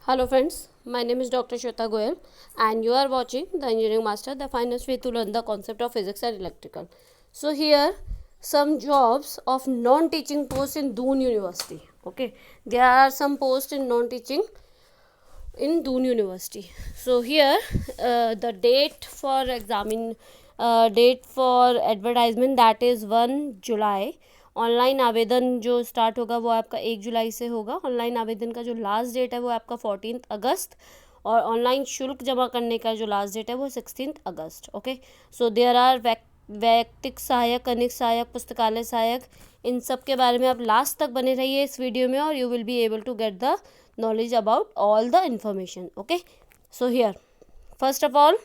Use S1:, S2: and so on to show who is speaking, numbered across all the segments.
S1: Hello friends, my name is Dr. Shweta Goyal and you are watching the Engineering Master, the finest way to learn the concept of physics and electrical. So here some jobs of non-teaching posts in Doon University. Okay, there are some posts in non-teaching in Doon University. So here the date for date for advertisement that is 1 July. Online आवेदन जो start होगा वो आपका 1 जुलाई से होगा. Online आवेदन का जो लास्ट डेट है वो आपका 14 अगस्त और ऑनलाइन शुल्क जमा करने का जो लास्ट डेट है वो 16 अगस्त. ओके, सो देयर आर वैयक्तिक सहायक, कनिष्ठ सहायक, पुस्तकालय सहायक, इन सब के बारे में आप लास्ट तक बने रहिए इस वीडियो में और you will be able to get the knowledge about all the information. Okay, so here first of all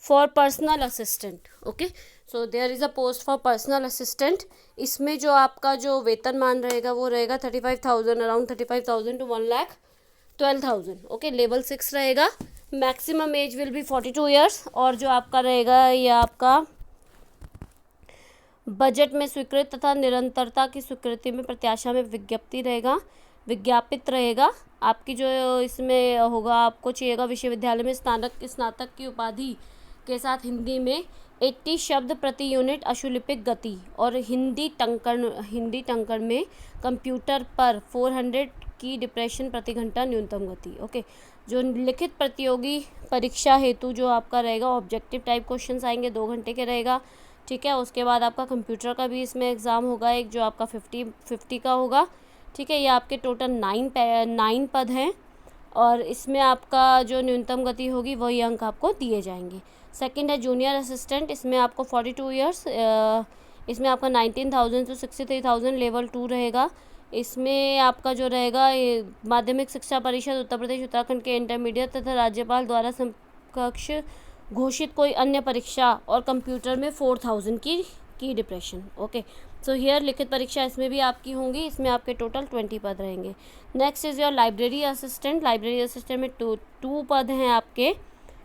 S1: for personal assistant. Okay, so there is a post for personal assistant. इसमें जो आपका जो वेतनमान रहेगा वो रहेगा 35,000, अराउंड 35,000 to 1,12,000. ओके, लेवल 6 रहेगा. Maximum age will be 42 years और जो आपका रहेगा ये आपका बजट में स्वीकृत तथा निरंतरता की स्वीकृति में प्रत्याशा में विज्ञापित रहेगा. आपकी जो इसमें होगा आपको चाहिएगा विश्वविद्यालय में स्नातक की उपाधि के साथ हिंदी में 80 शब्द प्रति यूनिट अशुलिपिक गति और हिंदी टंकण में कंप्यूटर पर 400 की डिप्रेशन प्रति घंटा न्यूनतम गति. ओके, जो लिखित प्रतियोगी परीक्षा हेतु जो आपका रहेगा ऑब्जेक्टिव टाइप क्वेश्चंस आएंगे, 2 घंटे के रहेगा. ठीक है, उसके बाद आपका कंप्यूटर का भी इसमें एग्ज़ाम होगा एक जो आपका 50 का होगा. ठीक है, ये आपके टोटल 9 पद हैं और इसमें आपका जो न्यूनतम गति होगी वही अंक आपको दिए जाएंगे. सेकंड है जूनियर असिस्टेंट. इसमें आपको 42 ईयर्स, इसमें आपका 19,000 to 63,000 लेवल 2 रहेगा. इसमें आपका जो रहेगा माध्यमिक शिक्षा परिषद उत्तर प्रदेश उत्तराखंड के इंटरमीडिएट तथा राज्यपाल द्वारा समकक्ष घोषित कोई अन्य परीक्षा और कंप्यूटर में 4,000 की डिप्रेशन. ओके, सो हियर लिखित परीक्षा इसमें भी आपकी होंगी. इसमें आपके टोटल 20 पद रहेंगे. Next is your library assistant. Library assistant में टू पद हैं आपके.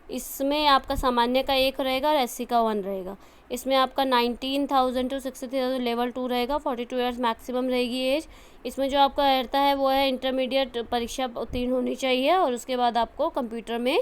S1: इसमें आपका सामान्य का 1 रहेगा और एससी का 1 रहेगा. इसमें आपका 19,000 to 63,000 लेवल 2 रहेगा. 42 ईयर्स मैक्सिमम रहेगी एज. इसमें जो आपका रहता है वो है इंटरमीडिएट परीक्षा उत्तीर्ण होनी चाहिए और उसके बाद आपको कंप्यूटर में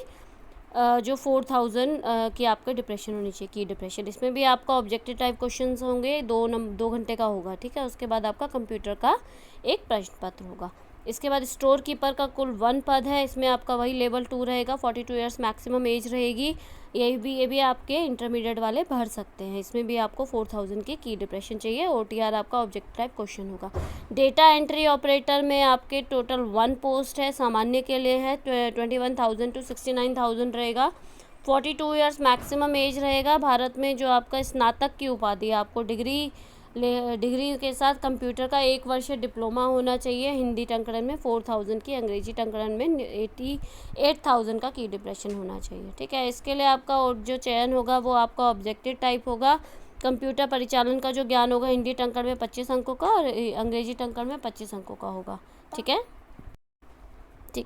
S1: जो 4,000 की आपका डिप्रेशन होनी चाहिए की डिप्रेशन. इसमें भी आपका ऑब्जेक्टिव टाइप क्वेश्चंस होंगे, 2 घंटे का होगा. ठीक है, उसके बाद आपका कंप्यूटर का एक प्रश्न पत्र होगा. इसके बाद स्टोर कीपर का कुल 1 पद है. इसमें आपका वही लेवल 2 रहेगा. 42 ईयर्स मैक्सिमम एज रहेगी. ये भी आपके इंटरमीडिएट वाले भर सकते हैं. इसमें भी आपको 4,000 की डिप्रेशन चाहिए. OTR आपका ऑब्जेक्टिव टाइप क्वेश्चन होगा. डेटा एंट्री ऑपरेटर में आपके टोटल 1 पोस्ट है. सामान्य के लिए है 21,000 to 69,000 रहेगा. 42 ईयर्स मैक्सिमम एज रहेगा. भारत में जो आपका स्नातक की उपाधि आपको डिग्री के साथ कंप्यूटर का 1 वर्ष डिप्लोमा होना चाहिए. हिंदी टंकण में 4,000 की, अंग्रेजी टंकण में 88,000 का की डिप्रेशन होना चाहिए. ठीक है, इसके लिए आपका जो चयन होगा वो आपका ऑब्जेक्टिव टाइप होगा. कंप्यूटर परिचालन का जो ज्ञान होगा हिंदी टंकण में 25 अंकों का और अंग्रेजी टंकण में 25 अंकों का होगा. ठीक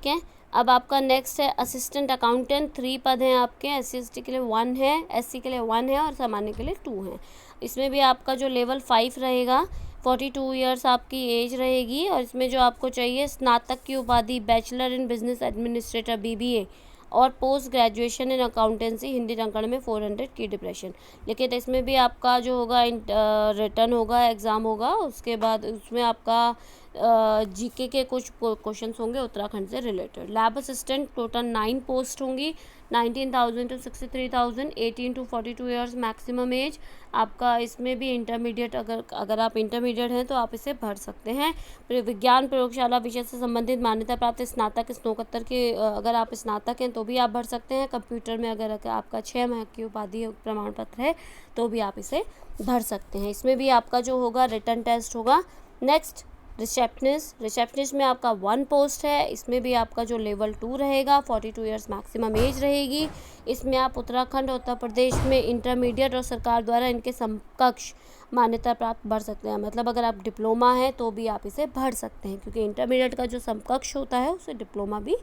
S1: है, अब आपका नेक्स्ट है असिस्टेंट अकाउंटेंट. 3 पद हैं आपके. SC/ST के लिए 1 है, SC के लिए 1 है और सामान्य के लिए 2 है. इसमें भी आपका जो लेवल 5 रहेगा. 42 ईयर्स आपकी एज रहेगी और इसमें जो आपको चाहिए स्नातक की उपाधि, bachelor in business administrator BBA और post graduation in accountancy, Hindi टंकण में 400 की डिप्रेशन. लेकिन इसमें भी आपका जो होगा रिटर्न होगा, एग्ज़ाम होगा. उसके बाद उसमें आपका GK के कुछ क्वेश्चन होंगे उत्तराखंड से related. Lab assistant total 9 post होंगी. 19,000 to 63,000, 18 to 42 years maximum as आपका. इसमें भी इंटरमीडिएट, अगर आप इंटरमीडिएट हैं तो आप इसे भर सकते हैं. विज्ञान प्रयोगशाला विषय से संबंधित मान्यता प्राप्त स्नातक, स्नातकोत्तर के अगर आप स्नातक हैं तो भी आप भर सकते हैं. कंप्यूटर में अगर आपका 6 माह की उपाधि प्रमाण पत्र है तो भी आप इसे भर सकते हैं. इसमें भी आपका जो होगा रिटर्न टेस्ट होगा. नेक्स्ट रिसेप्शनिस्ट में आपका 1 पोस्ट है. इसमें भी आपका जो लेवल 2 रहेगा. 42 ईयर्स मैक्सिमम एज रहेगी. इसमें आप उत्तराखंड, उत्तर प्रदेश में इंटरमीडिएट और सरकार द्वारा इनके समकक्ष मान्यता प्राप्त भर सकते हैं. मतलब अगर आप डिप्लोमा है तो भी आप इसे भर सकते हैं क्योंकि इंटरमीडिएट का जो समकक्ष होता है उसे डिप्लोमा भी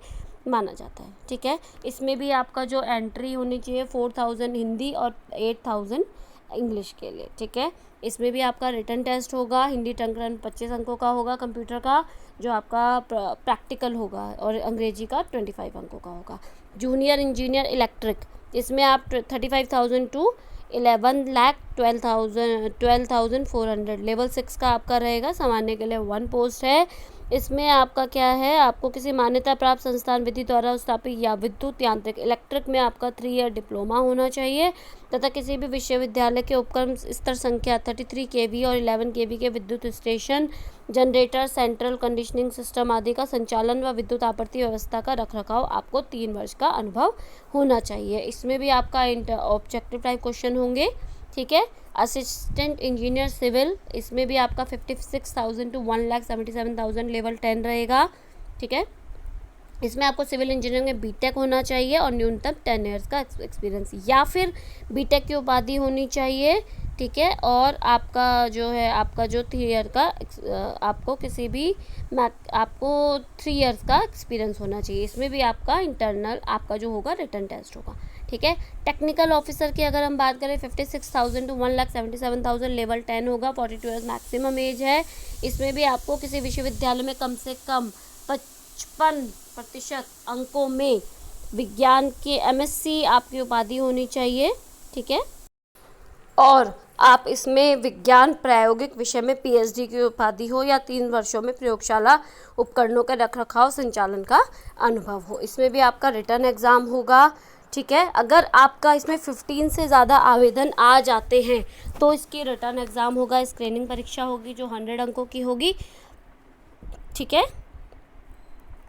S1: माना जाता है. ठीक है, इसमें भी आपका जो एंट्री होनी चाहिए 4,000 हिंदी और 8,000 इंग्लिश के लिए, ठीक है। इसमें भी आपका रिटन टेस्ट होगा, हिंदी टंकरन 25 अंकों का होगा, कंप्यूटर का जो आपका प्रैक्टिकल होगा, और अंग्रेजी का 25 अंकों का होगा। जूनियर इंजीनियर इलेक्ट्रिक, इसमें आप 35,000 टू 11,12,400 लेवल 6 का आपका रहेगा। सामान्य के लिए 1 पोस्ट है। इसमें आपका क्या है, आपको किसी मान्यता प्राप्त संस्थान विधि द्वारा स्थापित या विद्युत यांत्रिक इलेक्ट्रिक में आपका 3 ईयर डिप्लोमा होना चाहिए, तथा किसी भी विश्वविद्यालय के उपक्रम स्तर संख्या 33 kV और 11 kV के विद्युत station, generator, central conditioning system आदि का संचालन व विद्युत आपूर्ति व्यवस्था का रखरखाव आपको 3 वर्ष का अनुभव होना चाहिए। इसमें भी आपका ऑब्जेक्टिव टाइप क्वेश्चन होंगे, ठीक है। असिस्टेंट इंजीनियर सिविल, इसमें भी आपका 56,000 टू 1,77,000 लेवल 10 रहेगा, ठीक है। इसमें आपको सिविल इंजीनियरिंग में बीटेक होना चाहिए और न्यूनतम 10 ईयर्स का एक्सपीरियंस या फिर बीटेक की उपाधि होनी चाहिए, ठीक है। और आपका जो है, आपका जो 3 ईयर का आपको किसी भी आपको 3 ईयर्स का एक्सपीरियंस होना चाहिए। इसमें भी आपका इंटरनल आपका जो होगा रिटन टेस्ट होगा, ठीक है। टेक्निकल ऑफिसर की अगर हम बात करें 56,000 टू 1,77,000 लेवल 10 होगा, 42 ईयर्स मैक्सिमम एज है। इसमें भी आपको किसी विश्वविद्यालय में कम से कम 55% अंकों में विज्ञान के MSc आपकी उपाधि होनी चाहिए, ठीक है। और आप इसमें विज्ञान प्रायोगिक विषय में PhD की उपाधि हो या 3 वर्षों में प्रयोगशाला उपकरणों के रखरखाव संचालन का अनुभव हो। इसमें भी आपका रिटन एग्ज़ाम होगा, ठीक है। अगर आपका इसमें 15 से ज़्यादा आवेदन आ जाते हैं तो इसकी रिटन एग्ज़ाम होगा, स्क्रीनिंग परीक्षा होगी जो 100 अंकों की होगी, ठीक है।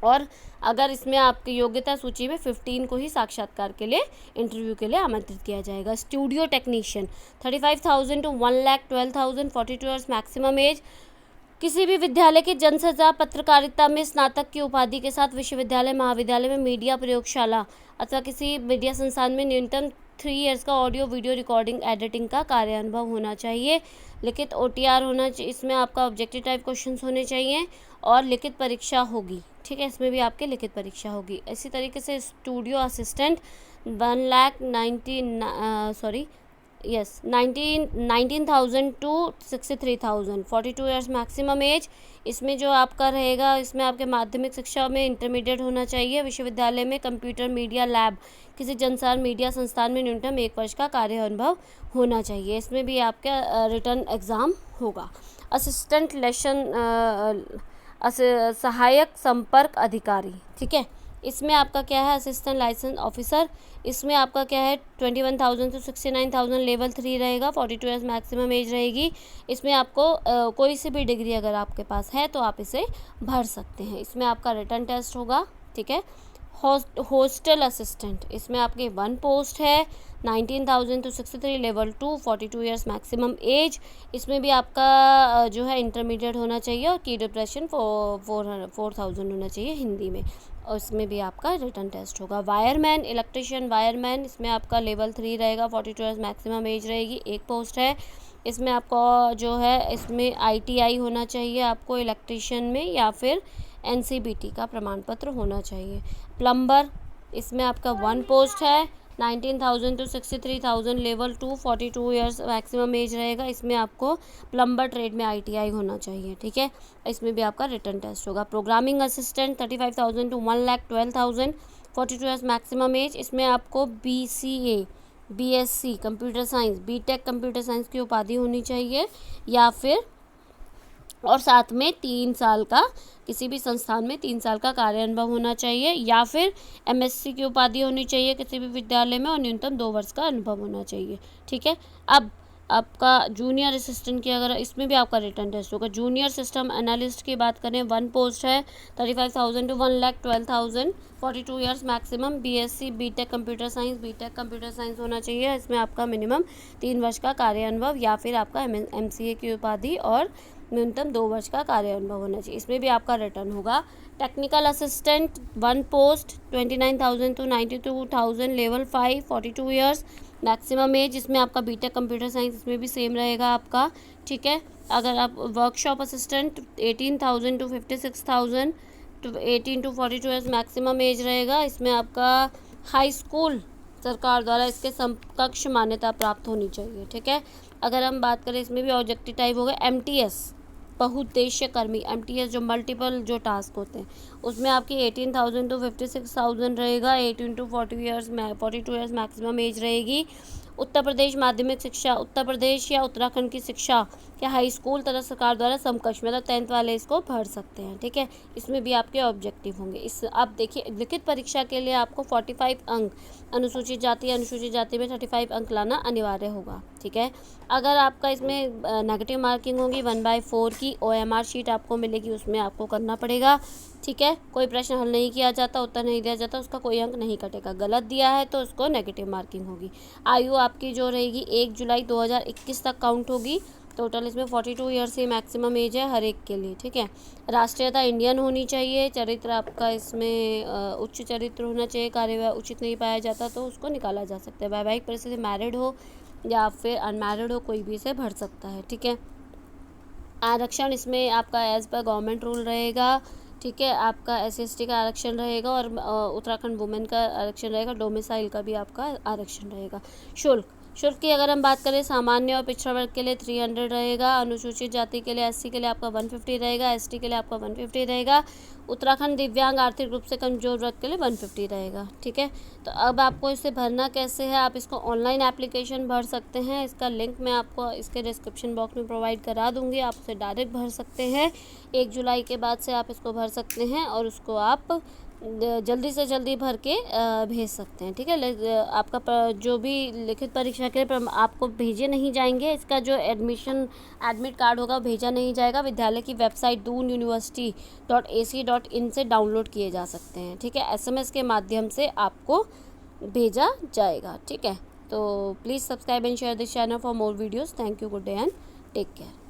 S1: और अगर इसमें आपकी योग्यता सूची में 15 को ही साक्षात्कार के लिए इंटरव्यू के लिए आमंत्रित किया जाएगा। Studio technician 35,000 to 1,12,000 42 years maximum age. किसी भी विद्यालय की जनसंचार पत्रकारिता में स्नातक की उपाधि के साथ विश्वविद्यालय महाविद्यालय में मीडिया प्रयोगशाला अथवा किसी मीडिया संस्थान में न्यूनतम 3 ईयर्स का ऑडियो वीडियो रिकॉर्डिंग एडिटिंग का कार्यानुभव होना चाहिए। लिखित OTR होना चाहिए। इसमें आपका ऑब्जेक्टिव टाइप क्वेश्चंस होने चाहिए और लिखित परीक्षा होगी, ठीक है। इसमें भी आपके लिखित परीक्षा होगी। इसी तरीके से studio assistant 19,000 to 63,000 42 years maximum age. इसमें जो आपका रहेगा, इसमें आपके माध्यमिक शिक्षा में इंटरमीडिएट होना चाहिए। विश्वविद्यालय में कंप्यूटर मीडिया लैब किसी जनसार मीडिया संस्थान में न्यूनतम 1 वर्ष का कार्य अनुभव होना चाहिए। इसमें भी आपका रिटन एग्ज़ाम होगा। असिस्टेंट सहायक संपर्क अधिकारी, ठीक है। इसमें आपका क्या है, असिस्टेंट लाइसेंस ऑफिसर। इसमें आपका क्या है 21,000 से 69,000 लेवल 3 रहेगा, 42 ईयर्स मैक्सिमम एज रहेगी। इसमें आपको कोई सी भी डिग्री अगर आपके पास है तो आप इसे भर सकते हैं। इसमें आपका रिटन टेस्ट होगा, ठीक है। हॉस्टल असिस्टेंट, इसमें आपकी 1 पोस्ट है, 19,000 to 63 level 2 42 years maximum age. इसमें भी आपका जो है इंटरमीडिएट होना चाहिए और की डिप्रेशन 4,000 होना चाहिए हिंदी में, और इसमें भी आपका रिटन टेस्ट होगा। वायरमैन इलेक्ट्रिशियन वायरमैन, इसमें आपका लेवल 3 रहेगा, 42 ईयर्स मैक्सिमम एज रहेगी, 1 पोस्ट है। इसमें आपका जो है इसमें ITI होना चाहिए आपको इलेक्ट्रिशियन में, या फिर NCBT का प्रमाण पत्र होना चाहिए। प्लम्बर, इसमें आपका 1 पोस्ट है, 19,000 to 63,000 level 2 42 years maximum age रहेगा। इसमें आपको प्लम्बर ट्रेड में ITI होना चाहिए, ठीक है। इसमें भी आपका रिटन टेस्ट होगा। Programming assistant 35,000 to 1,12,000 42 years maximum age. इसमें आपको BCA BSc computer science BTech computer science की उपाधि होनी चाहिए, या फिर और साथ में 3 साल का किसी भी संस्थान में 3 साल का कार्य अनुभव होना चाहिए, या फिर MSc की उपाधि होनी चाहिए किसी भी विद्यालय में और न्यूनतम 2 वर्ष का अनुभव होना चाहिए, ठीक है। अब आपका जूनियर असिस्टेंट की अगर इसमें भी आपका रिटन टेस्ट होगा। जूनियर सिस्टम एनालिस्ट की बात करें 1 पोस्ट है, 35,000 to 1,12,000 42 years maximum. BSc BTech computer science BTech computer science होना चाहिए। इसमें आपका मिनिमम 3 वर्ष का कार्य अनुभव या फिर आपका MCA की उपाधि और न्यूनतम 2 वर्ष का कार्य अनुभव होना चाहिए। इसमें भी आपका रिटर्न होगा। Technical assistant 1 post 29,000 to 92,000 level 5 42 years maximum age. इसमें आपका BTech कंप्यूटर साइंस इसमें भी सेम रहेगा आपका, ठीक है। अगर आप workshop assistant 18,000 to 56,000 to 18 to 42 years maximum age रहेगा। इसमें आपका हाई स्कूल सरकार द्वारा इसके समकक्ष मान्यता प्राप्त होनी चाहिए। ठीक है, अगर हम बात करें इसमें भी ऑब्जेक्टिव टाइप हो गया MTS, बहुउद्देश्य कर्मी। MTS जो मल्टीपल जो टास्क होते हैं उसमें आपकी 18,000 to 56,000 रहेगा। 18 to 42 ईयर्स मैक्सिमम एज रहेगी। उत्तर प्रदेश माध्यमिक शिक्षा, उत्तर प्रदेश या उत्तराखंड की शिक्षा या हाई स्कूल तथा सरकार द्वारा समकक्ष, मतलब 10th वाले इसको भर सकते हैं। ठीक है, इसमें भी आपके ऑब्जेक्टिव होंगे। इस आप देखिए लिखित परीक्षा के लिए आपको 45 अंक, अनुसूचित जाति में 35 अंक लाना अनिवार्य होगा। ठीक है, अगर आपका इसमें नेगेटिव मार्किंग होगी 1/4 की OMR शीट आपको मिलेगी, उसमें आपको करना पड़ेगा। ठीक है, कोई प्रश्न हल नहीं किया जाता, उत्तर नहीं दिया जाता, उसका कोई अंक नहीं कटेगा। गलत दिया है तो उसको नेगेटिव मार्किंग होगी। आयु आपकी जो रहेगी 1 जुलाई 2021 तक काउंट होगी। टोटल इसमें 42 ईयर्स ही मैक्सिमम एज है हर एक के लिए। ठीक है, राष्ट्रीयता इंडियन होनी चाहिए। चरित्र आपका इसमें उच्च चरित्र होना चाहिए। कार्य उचित नहीं पाया जाता तो उसको निकाला जा सकता है। वैवाहिक परिस्थिति मैरिड हो या फिर अनमैरिड हो, कोई भी इसे भर सकता है। ठीक है, आरक्षण इसमें आपका एज पर गवर्नमेंट रूल रहेगा। ठीक है, आपका SC/ST का आरक्षण रहेगा और उत्तराखंड वुमेन का आरक्षण रहेगा। डोमिसाइल का भी आपका आरक्षण रहेगा। शुल्क की अगर हम बात करें, सामान्य और पिछड़ा वर्ग के लिए 300 रहेगा। अनुसूचित जाति के लिए SC के लिए आपका 150 रहेगा। ST के लिए आपका 150 रहेगा। उत्तराखंड दिव्यांग आर्थिक रूप से कमजोर वर्ग के लिए 150 रहेगा। ठीक है, तो अब आपको इसे भरना कैसे है, आप इसको ऑनलाइन एप्लीकेशन भर सकते हैं। इसका लिंक मैं आपको इसके डिस्क्रिप्शन बॉक्स में प्रोवाइड करा दूंगी, आप उसे डायरेक्ट भर सकते हैं। 1 जुलाई के बाद से आप इसको भर सकते हैं और उसको आप जल्दी से जल्दी भर के भेज सकते हैं। ठीक है, आपका जो भी लिखित परीक्षा के लिए आपको भेजे नहीं जाएंगे। इसका जो एडमिट कार्ड होगा भेजा नहीं जाएगा। विद्यालय की वेबसाइट doonuniversity.ac.in से डाउनलोड किए जा सकते हैं। ठीक है, SMS के माध्यम से आपको भेजा जाएगा। ठीक है, तो please subscribe and share this channel for more videos. Thank you, good day and take care.